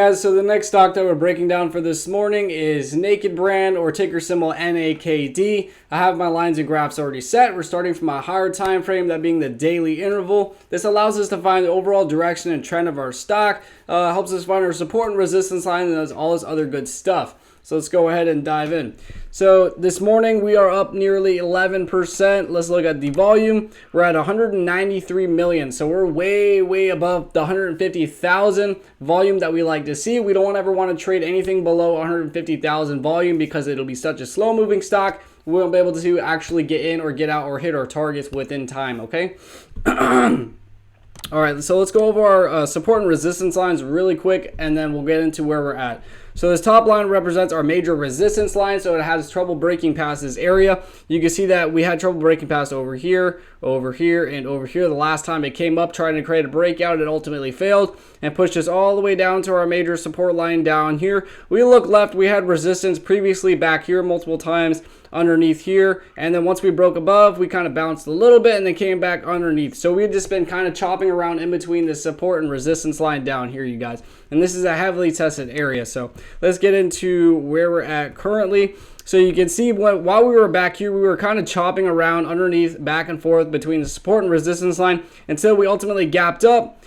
guys, so the next stock that we're breaking down for this morning is Naked Brand, or ticker symbol NAKD. I have my lines and graphs already set. We're starting from a higher time frame, that being the daily interval. This allows us to find the overall direction and trend of our stock, helps us find our support and resistance line, and does all this other good stuff. So let's go ahead and dive in. So this morning we are up nearly 11%. Let's look at the volume. We're at 193 million. So we're way above the 150,000 volume that we like to see. We don't ever want to trade anything below 150,000 volume because it'll be such a slow moving stock. We won't be able to actually get in or get out or hit our targets within time, okay? All right, so let's go over our support and resistance lines really quick, and then we'll get into where we're at. So this top line represents our major resistance line, so it has trouble breaking past this area. You can see that we had trouble breaking past over here, and over here. The last time it came up trying to create a breakout, it ultimately failed and pushed us all the way down to our major support line down here. We look left, we had resistance previously back here multiple times underneath here, and then once we broke above, we kind of bounced a little bit and then came back underneath. So we've just been kind of chopping around in between the support and resistance line down here, you guys, and this is a heavily tested area. So let's get into where we're at currently. So you can see while we were back here, we were kind of chopping around underneath, back and forth between the support and resistance line until we ultimately gapped up,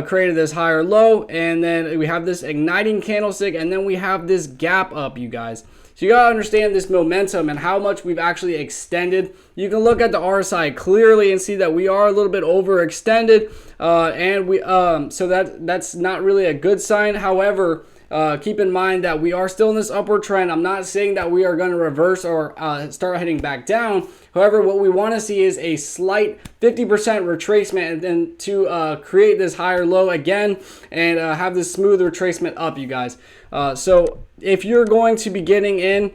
created this higher low, and then we have this igniting candlestick, and then we have this gap up, you guys. So you gotta understand this momentum and how much we've actually extended. You can look at the RSI clearly and see that we are a little bit overextended, and we so that's not really a good sign. However, keep in mind that we are still in this upward trend. I'm not saying that we are going to reverse or start heading back down. However, what we want to see is a slight 50% retracement, and then to create this higher low again and have this smooth retracement up, you guys. So if you're going to be getting in,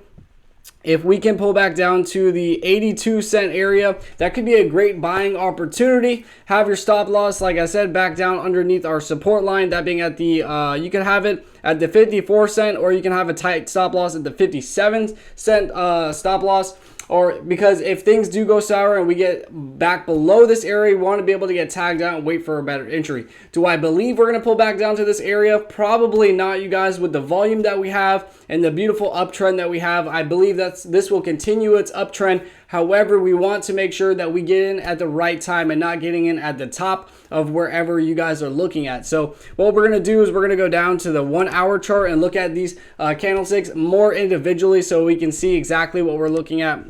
if we can pull back down to the 82-cent area, that could be a great buying opportunity. Have your stop loss, like I said, back down underneath our support line, that being at the, you can have it at the 54-cent, or you can have a tight stop loss at the 57-cent stop loss. Or because if things do go sour and we get back below this area, we want to be able to get tagged out and wait for a better entry. Do I believe we're going to pull back down to this area? Probably not, you guys. With the volume that we have and the beautiful uptrend that we have, I believe this will continue its uptrend. However, we want to make sure that we get in at the right time and not getting in at the top of wherever you guys are looking at. So what we're going to do is we're going to go down to the 1 hour chart and look at these candlesticks more individually, so we can see exactly what we're looking at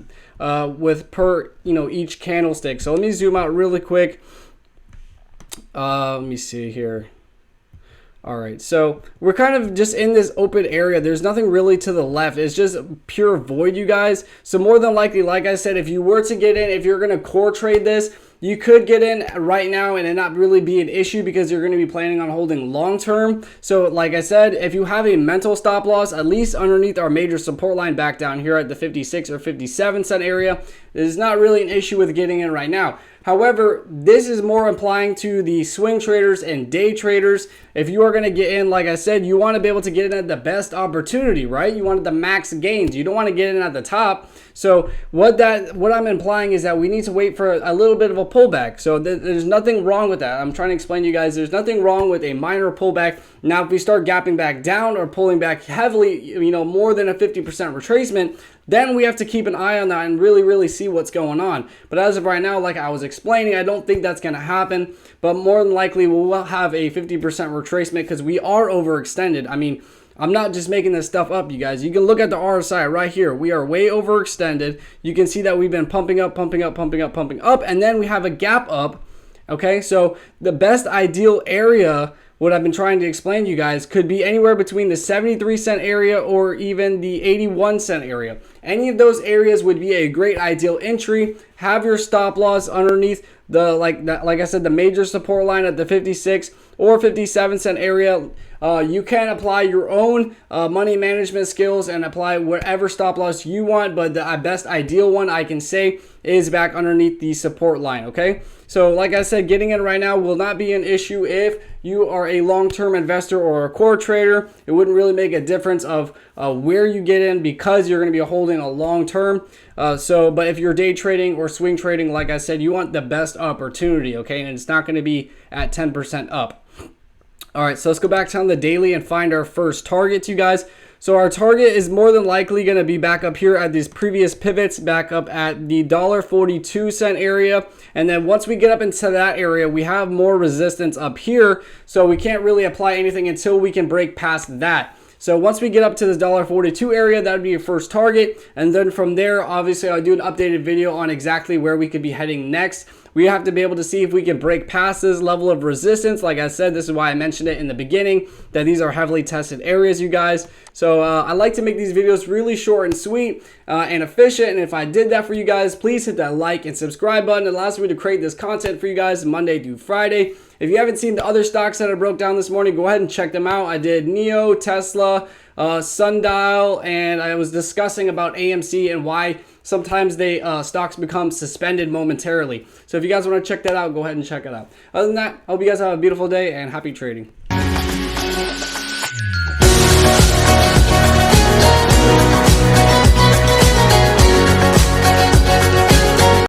with each candlestick. So let me zoom out really quick. Let me see here. All right, so we're kind of just in this open area. There's nothing really to the left. It's just pure void, you guys. So more than likely, like I said, if you were to get in, if you're going to core trade this, you could get in right now and it not really be an issue because you're going to be planning on holding long term. So like I said, if you have a mental stop loss, at least underneath our major support line back down here at the 56 or 57 cent area, there's not really an issue with getting in right now. However, this is more applying to the swing traders and day traders. If you are going to get in, like I said, you want to be able to get in at the best opportunity, right? You want the max gains. You don't want to get in at the top. So what I'm implying is that we need to wait for a little bit of a pullback. So there's nothing wrong with that. I'm trying to explain to you guys, there's nothing wrong with a minor pullback. Now, if we start gapping back down or pulling back heavily, more than a 50% retracement, then we have to keep an eye on that and really see what's going on. But as of right now, like I was explaining, I don't think that's going to happen. But more than likely, we'll have a 50% retracement because we are overextended. I mean, I'm not just making this stuff up, you guys. You can look at the RSI right here. We are way overextended. You can see that we've been pumping up, and then we have a gap up. Okay, so the best ideal area, what I've been trying to explain to you guys, could be anywhere between the 73-cent area or even the 81-cent area. Any of those areas would be a great ideal entry. Have your stop loss underneath the, like I said, the major support line at the 56 or 57-cent area. You can apply your own money management skills and apply whatever stop loss you want, but the best ideal one I can say is back underneath the support line, okay? So like I said, getting in right now will not be an issue if you are a long-term investor or a core trader. It wouldn't really make a difference of where you get in because you're going to be holding a long-term. But if you're day trading or swing trading, like I said, you want the best opportunity, okay? And it's not going to be at 10% up. All right, so let's go back to on the daily and find our first target, you guys. So our target is more than likely going to be back up here at these previous pivots, back up at the $1.42 area. And then once we get up into that area, we have more resistance up here. So we can't really apply anything until we can break past that. So once we get up to this $1.42 area, that would be your first target. And then from there, obviously, I'll do an updated video on exactly where we could be heading next. We have to be able to see if we can break past this level of resistance. Like I said, this is why I mentioned it in the beginning, that these are heavily tested areas, you guys. So I like to make these videos really short and sweet and efficient. And if I did that for you guys, please hit that like and subscribe button. It allows me to create this content for you guys Monday through Friday. If you haven't seen the other stocks that I broke down this morning, go ahead and check them out. I did NIO, Tesla, Sundial, and I was discussing about AMC and why sometimes they stocks become suspended momentarily. So if you guys want to check that out, go ahead and check it out. Other than that, I hope you guys have a beautiful day and happy trading.